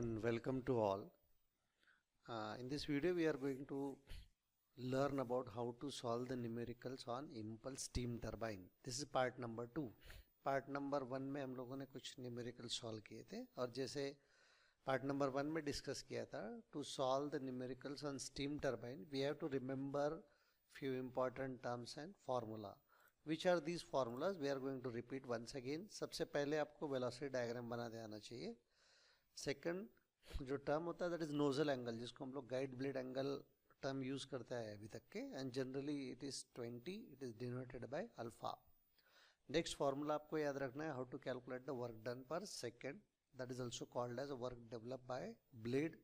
and welcome to all. In this video we are going to learn about how to solve the numericals on impulse steam turbine. This is part number 2. Part number 1 में हम लोगों ने कुछ numerical solve किए थे और जैसे part number 1 में डिस्कस किया था, to solve the numericals on steam turbine we have to remember few important terms and formula. Which are these formulas? We are going to repeat once again. सबसे पहले आपको वेलोसिटी डायग्राम बना देना चाहिए. Second जो term होता है that is nozzle angle, जिसको हम लोग guide blade angle term use करता है अभी तक के, and generally it is 20, it is denoted by alpha. Next formula आपको याद रखना है, how to calculate the work done per second, that is also called as work develop by blade,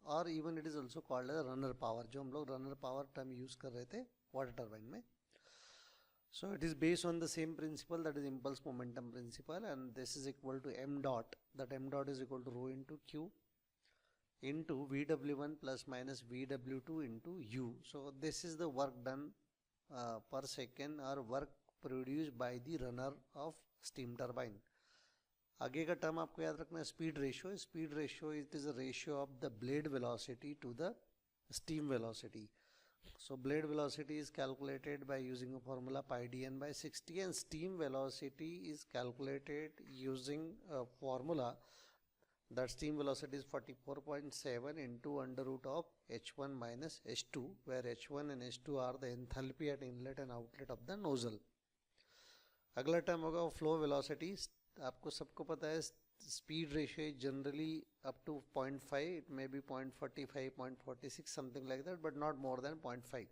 और even it is also called as runner power, जो हम लोग runner power term use कर रहे थे वाटर टर्बाइन में. So it is based on the same principle, that is impulse momentum principle, and this is equal to m dot, that m dot is equal to rho into q into vw1 plus minus vw2 into u. So this is the work done per second or work produced by the runner of steam turbine. आगे का term आपको याद रखना है speed ratio. Speed ratio it is a ratio of the blade velocity to the steam velocity. So blade velocity is calculated by using a formula pi dn by 60, and steam velocity is calculated using a formula that steam velocity is 44.7 into under root of h1 minus h2, where h1 and h2 are the enthalpy at inlet and outlet of the nozzle. अगला term होगा flow velocity. आपको सबको पता है speed ratio is generally up to 0.5, it may be 0.45, 0.46, something like that, but not more than 0.5.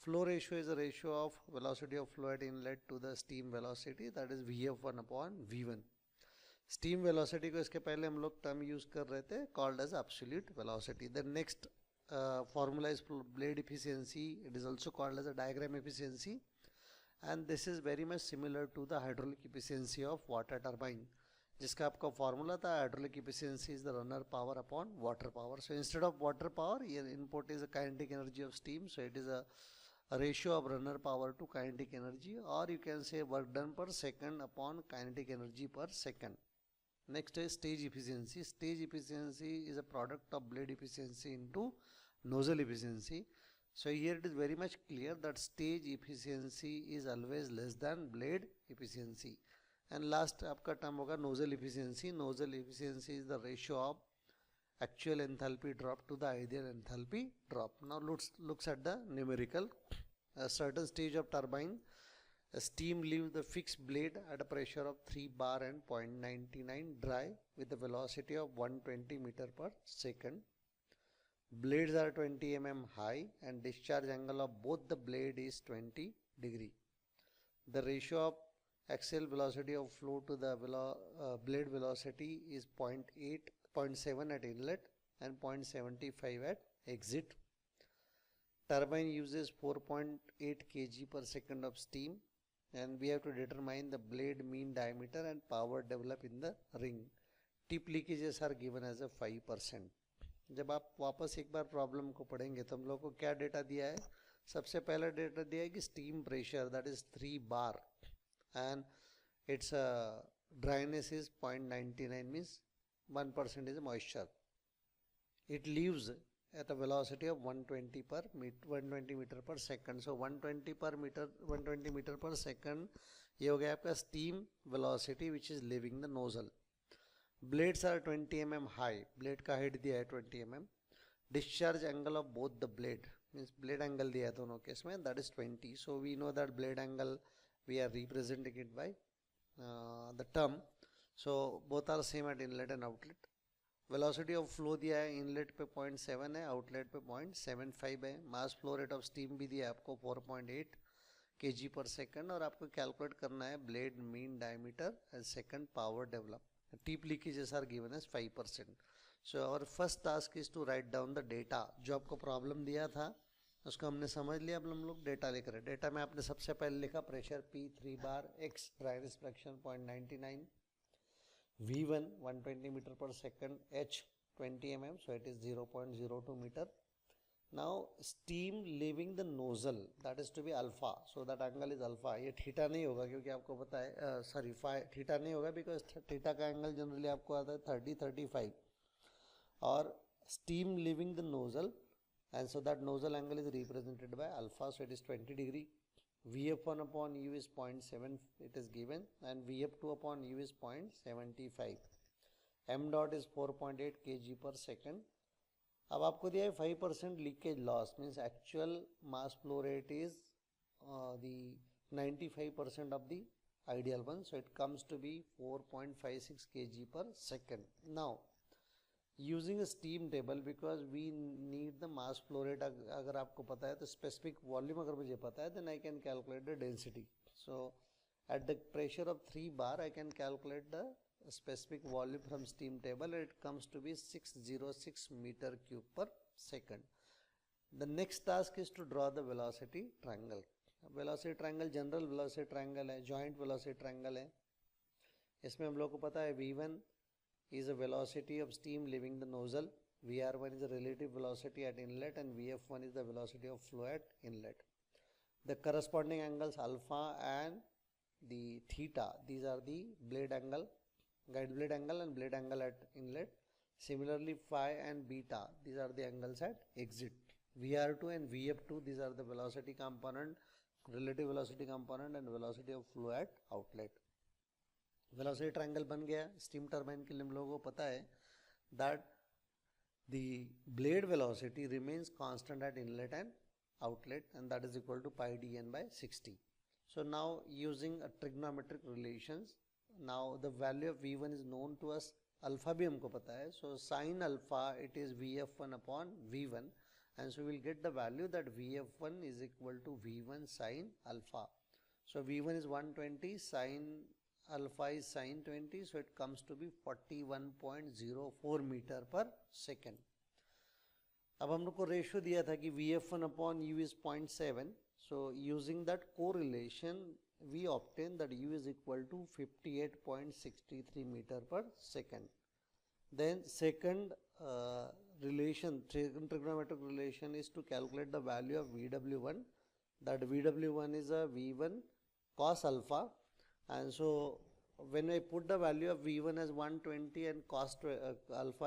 Flow ratio is a ratio of velocity of flow at inlet to the steam velocity, that is Vf1 upon V1. Steam velocity को इसके पहले हम लोग term use कर रहे थे called as absolute velocity. The next formula is blade efficiency, it is also called as a diagram efficiency, and this is very much similar to the hydraulic efficiency of water turbine, जिसका आपका formula था hydraulic efficiency is the runner power upon water power. So instead of water power here input is a kinetic energy of steam, so it is a ratio of runner power to kinetic energy, और you can say work done per second upon kinetic energy per second. Next है stage efficiency. Stage efficiency is a product of blade efficiency into nozzle efficiency. So here it is very much clear that stage efficiency is always less than blade efficiency. And last आपका term होगा nozzle efficiency. Nozzle efficiency is the ratio of actual enthalpy drop to the ideal enthalpy drop. Now looks at the numerical. A certain stage of turbine, steam leaves the fixed blade at a pressure of 3 bar and 0.99 dry with a velocity of 120 meter per second. Blades are 20 mm high and discharge angle of both the blade is 20 degree. The ratio of axial velocity of flow to the blade velocity is 0.7 at inlet and 0.75 at exit. Turbine uses 4.8 kg per second of steam, and we have to determine the blade mean diameter and power developed in the ring. Tip leakages are given as a 5%. जब आप वापस एक बार problem को पढ़ेंगे तो हम लोग को क्या डेटा दिया है. सबसे पहला डेटा दिया है कि steam pressure that is 3 bar and its dryness is 0.99, means 1% is moisture. It leaves at a velocity of 120 meter per second. So 120 meter per second ये हो गया आपका steam velocity which is leaving the nozzle. Blades are 20 mm high. blade का height दिया है 20 mm. Discharge angle of both the blade, means blade angle दिया है दोनों केस में, that is 20. So we know that blade angle we are representing it by the term. So both are same at inlet and outlet. Velocity of flow दिया है inlet पे 0.7 है, outlet पे 0.75 है. mass flow rate of steam भी दिया है आपको 4.8 kg per second, और आपको कैलकुलेट करना है blade mean diameter and second power develop. Tip leakages are given as 5%. So our first task is to write down the data. जो आपको प्रॉब्लम दिया था उसको हमने समझ लिया. अब हम लोग डेटा लेकर रहे. डेटा में आपने सबसे पहले लिखा pressure P 3 bar, X dryness fraction 0.99, V1 120 metre per second, H 20 mm, so it is 0.02 metre. Now steam leaving the nozzle, that is to be alpha, so that angle is alpha. ये theta नहीं होगा क्योंकि आपको पता है theta नहीं होगा, because theta का एंगल जनरली आपको आता है 30-35. or steam leaving the nozzle, and so that nozzle angle is represented by alpha, so it is 20 degree. Vf1 upon u is 0.7 it is given, and Vf2 upon u is 0.75. m dot is 4.8 kg per second. अब आपको दिया है 5% leakage loss, means actual mass flow rate is the 95% of the ideal one, so it comes to be 4.56 kg per second. Now using a steam table, because we need the mass flow rate, अगर आपको पता है तो specific volume अगर मुझे पता है then I can calculate the density. So at the pressure of 3 bar I can calculate the specific volume from steam table, it comes to be 606 meter cube per second. The next task is to draw the velocity triangle. Velocity triangle general velocity triangle है, joint velocity triangle है. इसमें हम लोग को पता है V1 is a velocity of steam leaving the nozzle, VR1 is the relative velocity at inlet, and VF1 is the velocity of flow at inlet. The corresponding angles alpha and the theta, these are the blade angle, guide blade angle and blade angle at inlet. Similarly phi and beta, these are the angles at exit. VR2 and VF2, these are the velocity component, relative velocity component and velocity of flow at outlet. Velocity triangle बन गया. Steam turbine के लिए हम लोगों को पता है that the blade velocity remains constant at inlet and outlet, and that is equal to pi D N by 60. So now using a trigonometric relations, now the value of V1 is known to us, alpha भी हमको पता है, so sine alpha it is VF1 upon V1, and so we'll get the value that VF1 is equal to V1 sin alpha. So V1 is 120, sin alpha is sin 20, so it comes to be 41.04 meter per second. अब हम लोग को ratio दिया था कि VF1 upon U is 0.7, so using that correlation we obtain that U is equal to 58.63 meter per second. Then second relation, trigonometric relation, is to calculate the value of VW1. That VW1 is a V1 cos alpha, and so when I put the value of V1 as 120 and cos alpha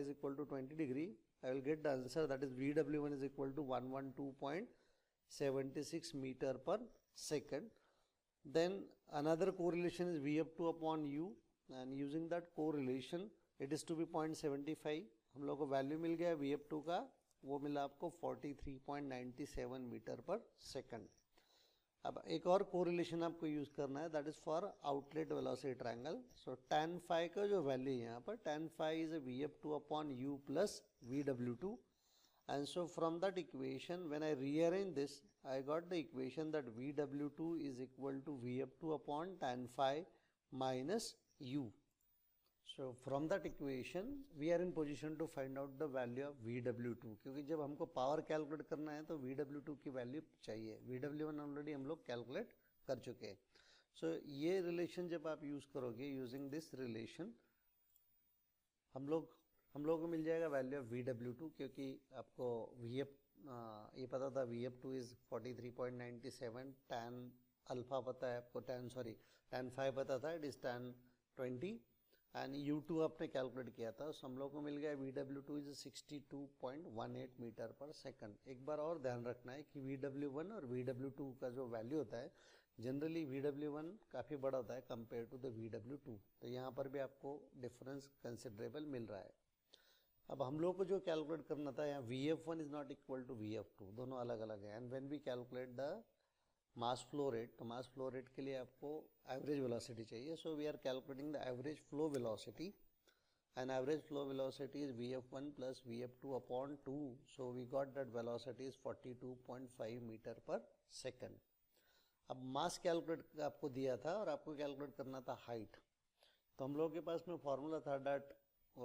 is equal to 20 degree, I will get the answer, that is VW1 is equal to 112.76 meter per second. Then another correlation is VF2 upon U, and using that correlation it is to be 0.75. हम लोग को value मिल गया VF2 का, वो मिला आपको 43.97 metre per second. अब एक और कोरिलेशन आपको यूज करना है, that is for outlet velocity triangle. So tan phi का जो वैल्यू है यहाँ पर, tan phi is a VF2 upon U plus VW2, and so from that equation when I rearrange this, I got the equation that VW2 is equal to VF2 upon tan phi minus U. So from that equation we are in position to find out the value of VW2, क्योंकि जब हमको power calculate करना है तो VW2 की value चाहिए. VW1 already हम लोग कैलकुलेट कर चुके हैं. सो ये रिलेशन जब आप यूज़ करोगे, यूजिंग दिस रिलेशन हम लोग को मिल जाएगा वैल्यू ऑफ VW2, क्योंकि आपको ये पता था VF2 इज 43.97, tan अल्फा पता है आपको, tan phi पता था, it is tan 20, and U2 आपने कैलकुलेट किया था, सो हम लोग को मिल गया VW2 is 62.18 metre per second. एक बार और ध्यान रखना है कि VW1 और VW2 का जो वैल्यू होता है, जनरली VW1 काफ़ी बड़ा होता है कंपेयर टू द VW2, तो यहाँ पर भी आपको डिफरेंस कंसिडरेबल मिल रहा है. अब हम लोग को जो कैलकुलेट करना था, यहाँ VF1 is not equal to VF2, दोनों अलग अलग है. And when we calculate the mass flow rate, तो मास फ्लो रेट के लिए आपको एवरेज वेलोसिटी चाहिए. So we are calculating the average flow velocity, and average flow velocity is VF1 plus VF2 upon 2, so we got that velocity is 42.5 metre per second. अब mass calculate आपको दिया था और आपको कैलकुलेट करना था height, तो हम लोग के पास में फॉर्मूला था that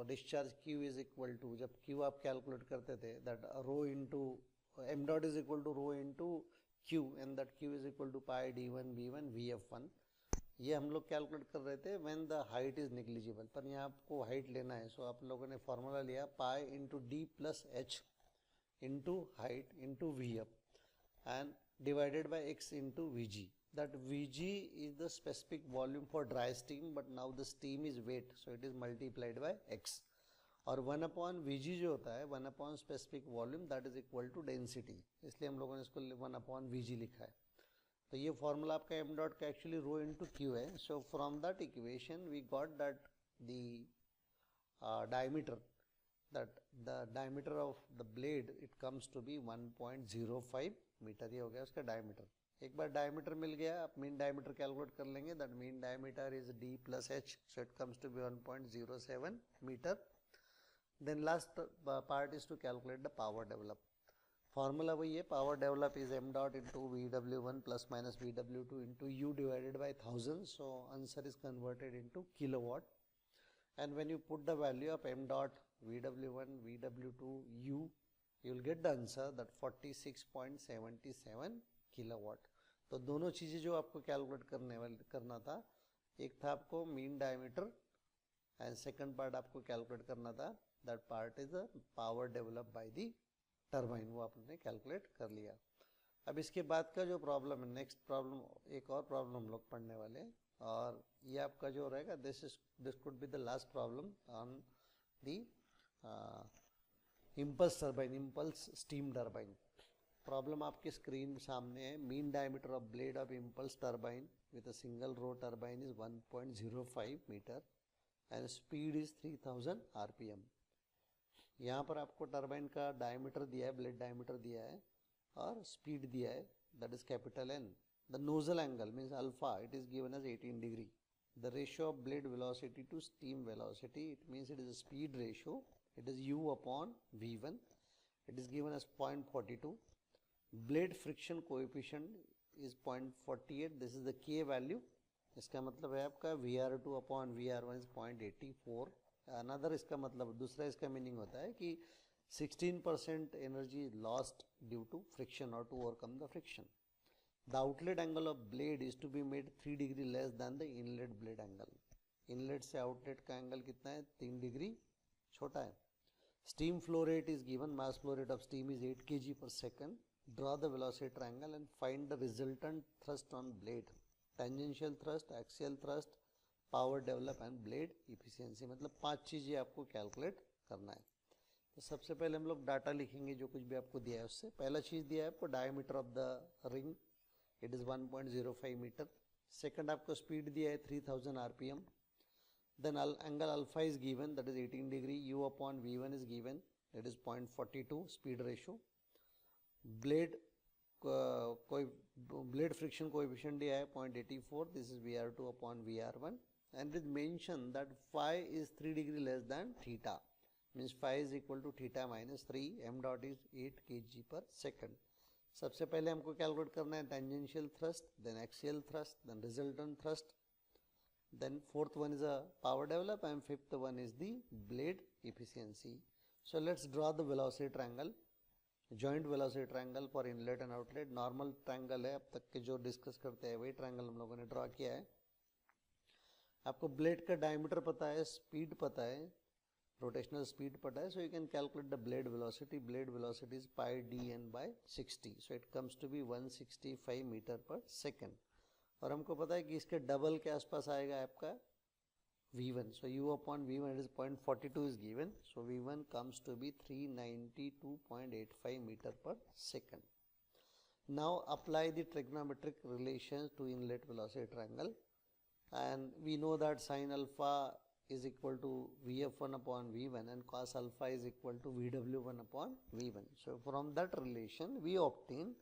discharge Q is equal to, जब Q आप कैलकुलेट करते थे, that rho into m dot is equal to rho into Q, and that Q is equal to pi d1 v1 vf1. ये हम लोग कैलकुलेट कर रहे थे when the height is negligible, पर यहाँ आपको हाइट लेना है, सो आप लोगों ने फॉर्मूला लिया pi into d plus h into height into vf and divided by x into vg. That vg is the specific volume for dry steam, but now the steam is wet, so it is multiplied by x. और 1/Vg जो होता है 1/ specific volume that is equal to density, इसलिए हम लोगों ने इसको 1/Vg लिखा है। तो ये फॉर्मूला आपका एम डॉट का एक्चुअली रो इंटू क्यू है। So from that equation we got that the diameter, that the diameter of the blade it comes to be 1.05 metre. ये हो गया उसका डायमीटर। एक बार डायमीटर मिल गया, आप मीन डायमीटर कैलकुलेट कर लेंगे, that mean diameter is d plus h, so it comes to be 1.07 metre. then last part is to calculate the power develop। Formula वही है, power develop is m dot into VW1 plus minus VW2 into U divided by 1000, so answer is converted into kilowatt। and when you put the value of m dot VW1 VW2 U, you will get the answer that 46.77 kilowatt. तो दोनों चीज़ें जो आपको calculate करना था, एक था आपको mean diameter and second part आपको कैलकुलेट करना था, that part is the power develop by the turbine, वो आपने कैलकुलेट कर लिया। अब इसके बाद का जो प्रॉब्लम है, नेक्स्ट प्रॉब्लम, एक और प्रॉब्लम हम लोग पढ़ने वाले हैं, और ये आपका जो रहेगा this could be the last problem on the impulse turbine, impulse steam turbine. Problem आपके स्क्रीन सामने है। Mean diameter of blade of impulse turbine with a single row turbine is 1.05 metre and speed is 3000 RPM। यहाँ पर आपको turbine का diameter दिया है, blade diameter दिया है और स्पीड दिया है, that is capital N। The nozzle angle means alpha, it is given as 18 degree. The ratio of blade velocity to steam velocity, it means it is a speed ratio, it is U upon V1, it is given as 0.42. Blade friction coefficient is 0.48, this is the K value। इसका मतलब है आपका VR2 upon VR1 is 0.84। Another इसका मतलब, दूसरा इसका meaning होता है कि 16% energy lost due to friction or to overcome the friction। The outlet angle of blade is to be made 3 degree less than the inlet blade angle। Inlet से outlet का angle कितना है, 3 डिग्री छोटा है। Steam flow rate is given, mass flow rate of steam is 8 kg per second। Draw the velocity triangle and find the resultant thrust on blade, tangential thrust, axial thrust, power develop and blade efficiency. मतलब 5 चीज़ें आपको calculate करना है। तो सबसे पहले हम लोग डाटा लिखेंगे जो कुछ भी आपको दिया है उससे। पहला चीज़ दिया है आपको diameter of the ring, it is 1.05 metre. Second आपको स्पीड दिया है 3000 RPM। Then angle alpha is given, that is 18 degree. U upon V1 is given, that is 0.42 speed ratio. Blade blade friction coefficient दिया है 0.84, this is VR2 upon VR1 and it is mentioned that phi is 3 degree less than theta, means phi is equal to theta minus 3, m dot is 8 kg per second। सबसे पहले हमको calculate करना है tangential thrust, then axial thrust, then resultant thrust, then fourth one is a power develop and fifth one is the blade efficiency. So let's draw the velocity triangle, joint velocity triangle for inlet and outlet. Normal triangle है, अब तक के जो discuss करते हैं वही triangle हम लोगों ने ड्रॉ किया है। आपको ब्लेड का डायमीटर पता है, स्पीड पता है, रोटेशनल स्पीड पता है, so you can calculate the blade velocity. Blade velocity is pi dn by 60, so it comes to be 165 metre per second. और हमको पता है कि इसके डबल के आसपास आएगा आपका V1, so U upon V1 it is 0.42 is given, so V1 comes to be 392.85 metre per second. Now apply the trigonometric relations to inlet velocity triangle and we know that sin alpha is equal to Vf1 upon V1 and cos alpha is equal to Vw1 upon V1. So from that relation we obtain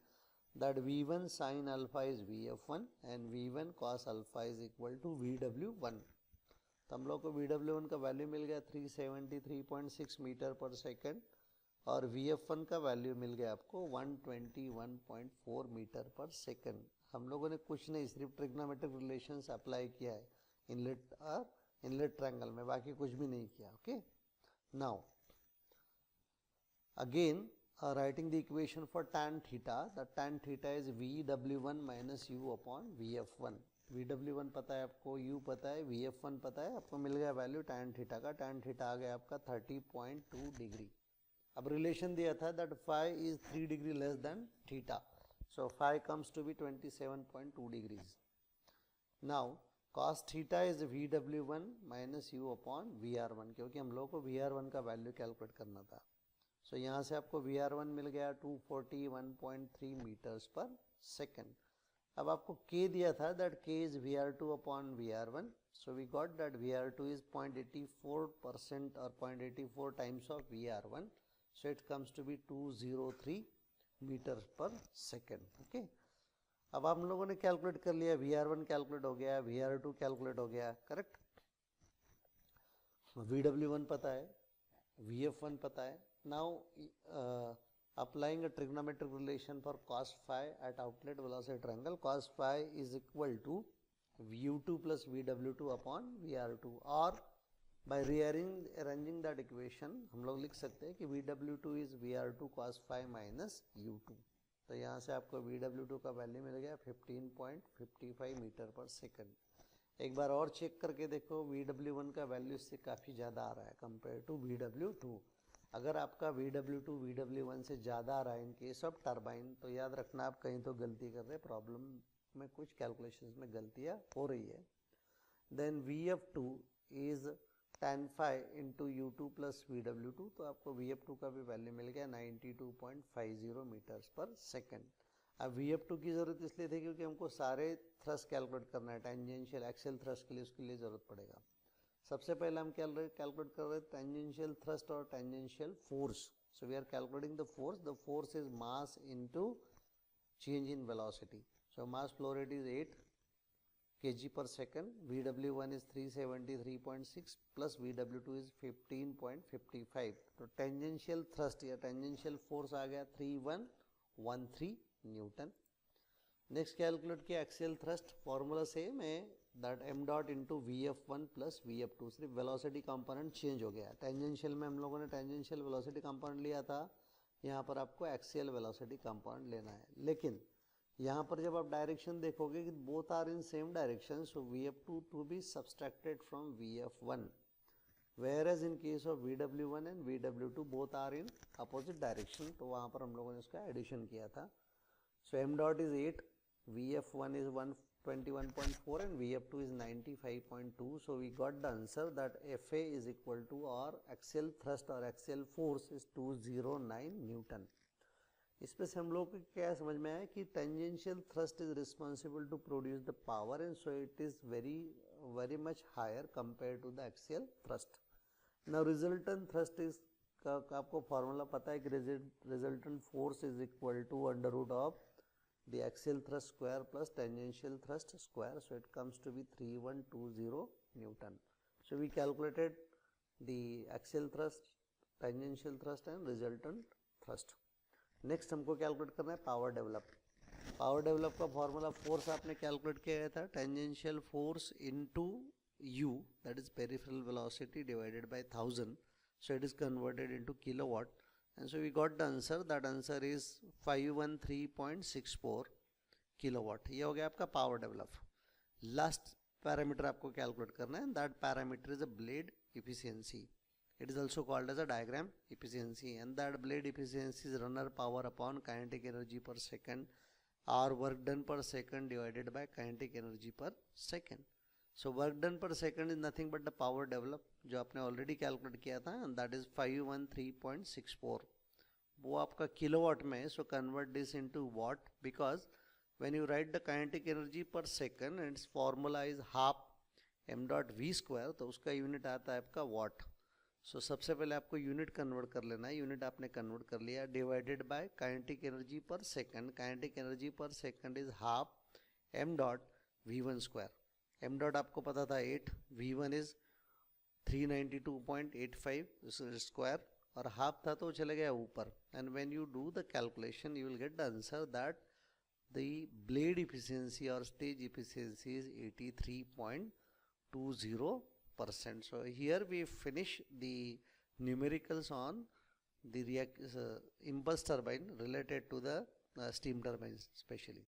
that V1 sin alpha is Vf1 and V1 cos alpha is equal to Vw1। तो हम लोग को Vw1 का value मिल गया 373.6 metre per second और Vf1 का value मिल गया आपको 121.4 मीटर पर सेकेंड। हम लोगों ने कुछ नहीं, सिर्फ ट्रिग्नोमेट्रिक रिलेशंस अप्लाई किया है इनलेट ट्रायंगल में, बाकी कुछ भी नहीं किया। Okay, now again writing the equation for tan theta, the tan theta is Vw1 minus U upon Vf1। Vw1 पता है आपको, U पता है, Vf1 पता है, आपको मिल गया वैल्यू tan थीटा का। tan थीटा आ गया आपका 30.2 डिग्री। अब रिलेशन दिया था that phi is 3 degree less than theta, so phi comes to be 27.2 degrees. Now cos theta is VW1 minus U upon VR1, क्योंकि हम लोग को VR1 का वैल्यू कैलकुलेट करना था. सो यहाँ से आपको VR1 मिल गया 241.3 मीटर्स पर सेकेंड. अब आपको K दिया था that K is VR2 upon VR1. So we got that VR2 is 0.84% और 0.84 times of VR1. So it comes to be 203 metre per second. Okay, अब हम लोगों ने कैलकुलेट कर लिया, VR1 कैलकुलेट हो गया, VR2 कैलकुलेट हो गया, करेक्ट. VW1 पता है, VF1 पता है. Now applying a trigonometric relation for cos phi at outlet velocity triangle, cos phi is equal to VU2 plus VW2 upon VR2, or by rearranging that equation हम लोग लिख सकते हैं कि VW2 is VR2 cos phi minus U2. तो यहाँ से आपको VW2 का वैल्यू मिल गया 15.55 मीटर पर सेकंड. एक बार और चेक करके देखो, VW1 का वैल्यू इससे काफ़ी ज़्यादा आ रहा है कंपेयर टू VW2. अगर आपका VW2 VW1 से ज़्यादा आ रहा है इन केस ऑफ टरबाइन, तो याद रखना आप कहीं तो गलती कर रहे हैं, प्रॉब्लम में कुछ कैलकुलेशंस में गलतियाँ हो रही है. Then VF2 is tan phi into U2 plus VW2, तो आपको VF2 का भी वैल्यू मिल गया 92.50 मीटर्स पर सेकेंड. अब VF2 की ज़रूरत इसलिए थी क्योंकि हमको सारे थ्रस्ट कैलकुलेट करना है. टेंजेंशियल एक्सियल थ्रस्ट के लिए उसके लिए ज़रूरत पड़ेगा. सबसे पहले हम कैलकुलेट कर रहे हैं टेंजेंशियल थ्रस्ट और tangential force. So we are calculating the force. The force is mass into change in velocity. So mass flow rate is 8 kg per second. VW1 is 373.6 plus VW2 is 15.55. तो tangential thrust या tangential force आ गया 3113 Newton. Next calculate किया axial thrust. Formula same है, that m dot into VF1 plus VF2. सिर्फ velocity component change हो गया. Tangential में हम लोगों ने टेंजेंशियल वेलोसिटी कंपोनेंट लिया था, यहाँ पर आपको एक्सियल वेलोसिटी कंपोनेंट लेना है. लेकिन यहाँ पर जब आप डायरेक्शन देखोगे कि both are in same direction, so VF2 to be subtracted from VF1, whereas in case of VW1 and VW2 both are in opposite direction. तो वहाँ पर हम लोगों ने इसका एडिशन किया था. So m dot is 8, VF1 is 121.4 and VF2 is 95.2. So we got the answer that FA is equal to, or axial thrust or axial force is 209 Newton. इसमें से हम लोग को क्या समझ में आया कि tangential thrust is responsible to produce the power, and so it is very much higher compare to the axial thrust. Now resultant thrust is का आपको फॉर्मूला पता है कि resultant force is equal to under root of the axial thrust square plus tangential thrust square. So it comes to be 3120 newton. So we calculated the axial thrust, tangential thrust and resultant thrust. Next हमको calculate करना है power develop. Power develop का formula force आपने calculate किया था, tangential force into U, that is peripheral velocity divided by 1000. So it is converted into kilowatt, and so we got the answer. That answer is 513.64 kilowatt. ये हो गया आपका power develop. Last parameter आपको calculate करना है, that parameter is a blade efficiency. It is also called as a diagram efficiency, and that blade efficiency is runner power upon kinetic energy per second, or work done per second divided by kinetic energy per second. So work done per second is nothing but the power develop, जो आपने already calculate किया था, and that is 513.64. वो आपका kilowatt में है. So convert this into watt, because when you write the kinetic energy per second, and its formula is half m dot v square, तो उसका यूनिट आता है आपका watt. सो सबसे पहले आपको यूनिट कन्वर्ट कर लेना है. यूनिट आपने कन्वर्ट कर लिया, divided by kinetic energy per second. Kinetic energy per second is half m dot v1 square. m dot आपको पता था 8, v1 इज 392.85 स्क्वायर, और हाफ था तो चले गया ऊपर. And when you do the calculation you will get the answer that the blade efficiency और stage efficiency is 83.20%. So here we finish the numericals on the impulse turbine related to the steam turbines especially.